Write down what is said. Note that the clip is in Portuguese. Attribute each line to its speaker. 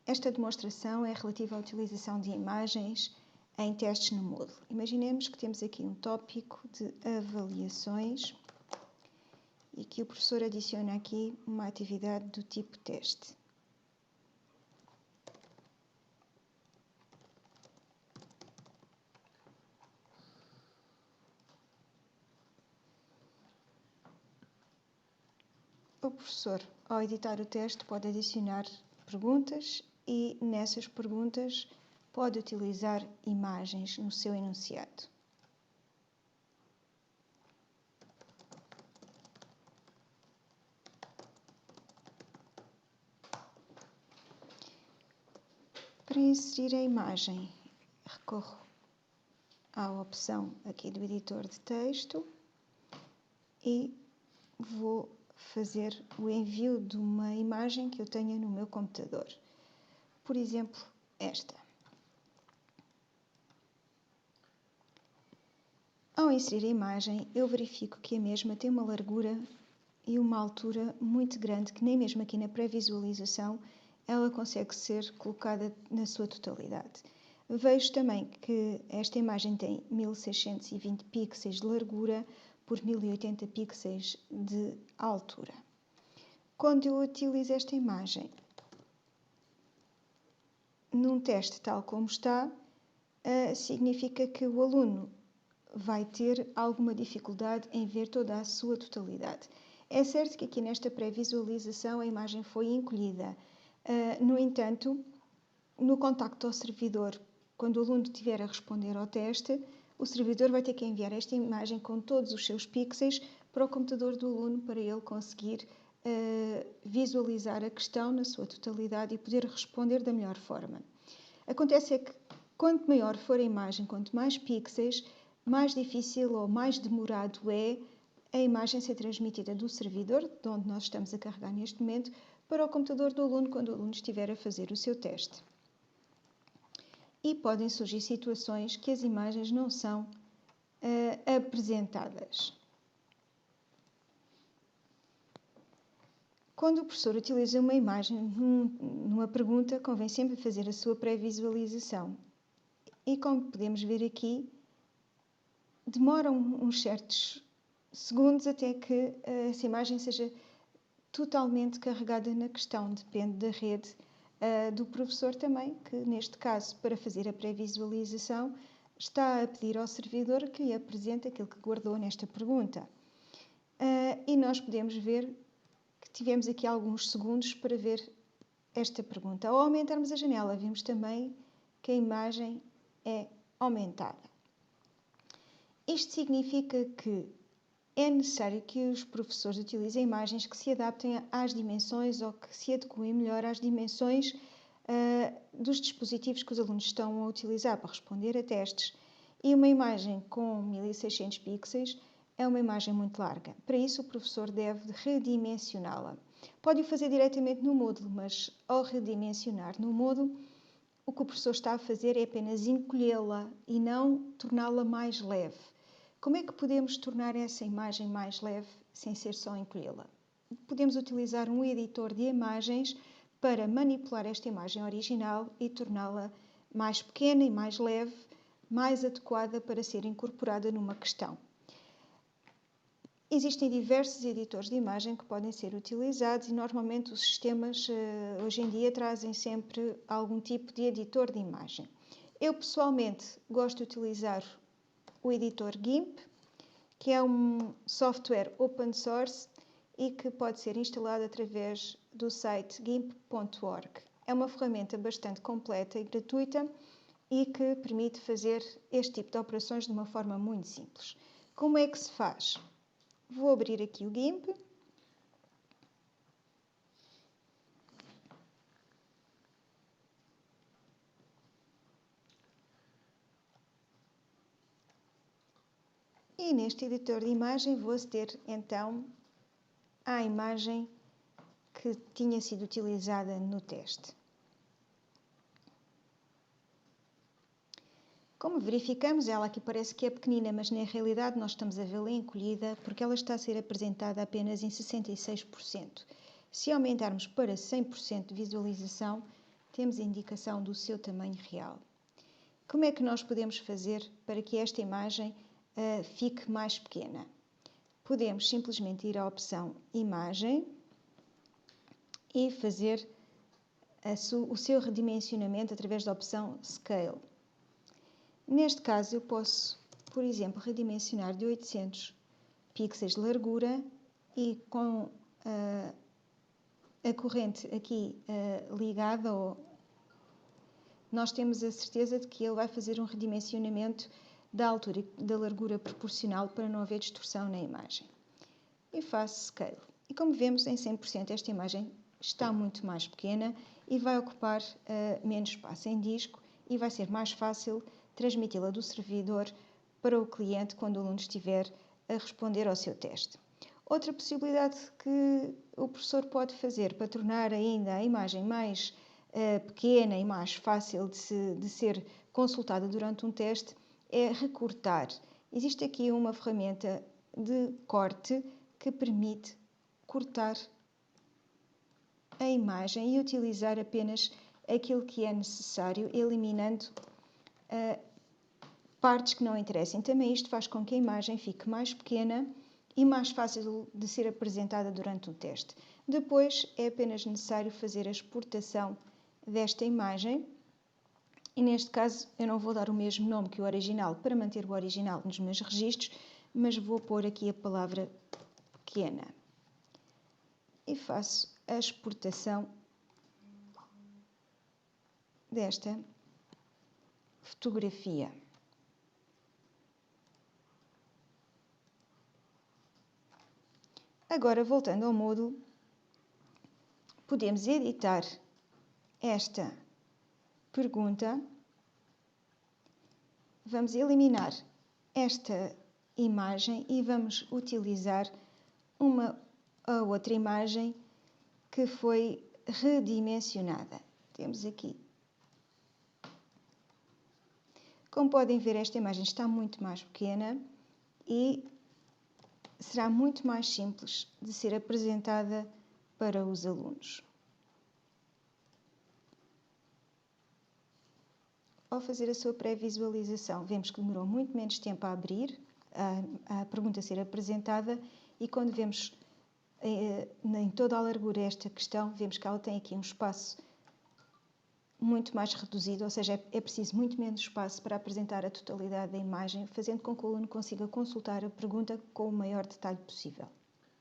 Speaker 1: Esta demonstração é relativa à utilização de imagens em testes no Moodle. Imaginemos que temos aqui um tópico de avaliações e que o professor adiciona aqui uma atividade do tipo teste. O professor, ao editar o teste, pode adicionar perguntas e, nessas perguntas, pode utilizar imagens no seu enunciado. Para inserir a imagem, recorro à opção aqui do editor de texto e vou fazer o envio de uma imagem que eu tenha no meu computador. Por exemplo, esta. Ao inserir a imagem, eu verifico que a mesma tem uma largura e uma altura muito grande, que nem mesmo aqui na pré-visualização ela consegue ser colocada na sua totalidade. Vejo também que esta imagem tem 1620 pixels de largura por 1080 pixels de altura. Quando eu utilizo esta imagem num teste tal como está, significa que o aluno vai ter alguma dificuldade em ver toda a sua totalidade. É certo que aqui nesta pré-visualização a imagem foi encolhida. No entanto, no contacto ao servidor, quando o aluno estiver a responder ao teste, o servidor vai ter que enviar esta imagem com todos os seus pixels para o computador do aluno para ele conseguir visualizar a questão na sua totalidade e poder responder da melhor forma. Acontece é que quanto maior for a imagem, quanto mais pixels, mais difícil ou mais demorado é a imagem ser transmitida do servidor, de onde nós estamos a carregar neste momento, para o computador do aluno quando o aluno estiver a fazer o seu teste. E podem surgir situações que as imagens não são apresentadas. Quando o professor utiliza uma imagem numa pergunta, convém sempre fazer a sua pré-visualização. E como podemos ver aqui, demoram uns certos segundos até que essa imagem seja totalmente carregada na questão. Depende da rede do professor também, que neste caso, para fazer a pré-visualização, está a pedir ao servidor que lhe apresente aquilo que guardou nesta pergunta. E nós podemos ver que tivemos aqui alguns segundos para ver esta pergunta. Ao aumentarmos a janela, vemos também que a imagem é aumentada. Isto significa que é necessário que os professores utilizem imagens que se adaptem às dimensões ou que se adequem melhor às dimensões dos dispositivos que os alunos estão a utilizar para responder a testes. E uma imagem com 1600 pixels é uma imagem muito larga. Para isso, o professor deve redimensioná-la. Pode o fazer diretamente no Moodle, mas ao redimensionar no Moodle, o que o professor está a fazer é apenas encolhê-la e não torná-la mais leve. Como é que podemos tornar essa imagem mais leve sem ser só encolhê-la? Podemos utilizar um editor de imagens para manipular esta imagem original e torná-la mais pequena e mais leve, mais adequada para ser incorporada numa questão. Existem diversos editores de imagem que podem ser utilizados e normalmente os sistemas hoje em dia trazem sempre algum tipo de editor de imagem. Eu pessoalmente gosto de utilizar o editor GIMP, que é um software open source e que pode ser instalado através do site gimp.org. É uma ferramenta bastante completa e gratuita e que permite fazer este tipo de operações de uma forma muito simples. Como é que se faz? Vou abrir aqui o GIMP. E neste editor de imagem vou aceder então à imagem que tinha sido utilizada no teste. Como verificamos, ela aqui parece que é pequenina, mas na realidade nós estamos a vê-la encolhida porque ela está a ser apresentada apenas em 66%. Se aumentarmos para 100% de visualização, temos a indicação do seu tamanho real. Como é que nós podemos fazer para que esta imagem fique mais pequena? Podemos simplesmente ir à opção Imagem e fazer o seu redimensionamento através da opção Scale. Neste caso, eu posso, por exemplo, redimensionar de 800 pixels de largura e com a corrente aqui ligada, nós temos a certeza de que ele vai fazer um redimensionamento da altura e da largura proporcional para não haver distorção na imagem. E faço Scale. E como vemos, em 100% esta imagem está muito mais pequena e vai ocupar menos espaço em disco e vai ser mais fácil transmiti-la do servidor para o cliente quando o aluno estiver a responder ao seu teste. Outra possibilidade que o professor pode fazer para tornar ainda a imagem mais pequena e mais fácil de ser consultada durante um teste é recortar. Existe aqui uma ferramenta de corte que permite cortar a imagem e utilizar apenas aquilo que é necessário, eliminando partes que não interessem. Também isto faz com que a imagem fique mais pequena e mais fácil de ser apresentada durante o teste. Depois é apenas necessário fazer a exportação desta imagem e neste caso eu não vou dar o mesmo nome que o original para manter o original nos meus registros, mas vou pôr aqui a palavra pequena e faço a exportação desta fotografia. Agora, voltando ao módulo, podemos editar esta pergunta. Vamos eliminar esta imagem e vamos utilizar a outra imagem que foi redimensionada. Temos aqui. Como podem ver, esta imagem está muito mais pequena e será muito mais simples de ser apresentada para os alunos. Ao fazer a sua pré-visualização, vemos que demorou muito menos tempo a abrir, a pergunta ser apresentada, e quando vemos em toda a largura esta questão, vemos que ela tem aqui um espaço muito mais reduzido, ou seja, é preciso muito menos espaço para apresentar a totalidade da imagem, fazendo com que o aluno consiga consultar a pergunta com o maior detalhe possível.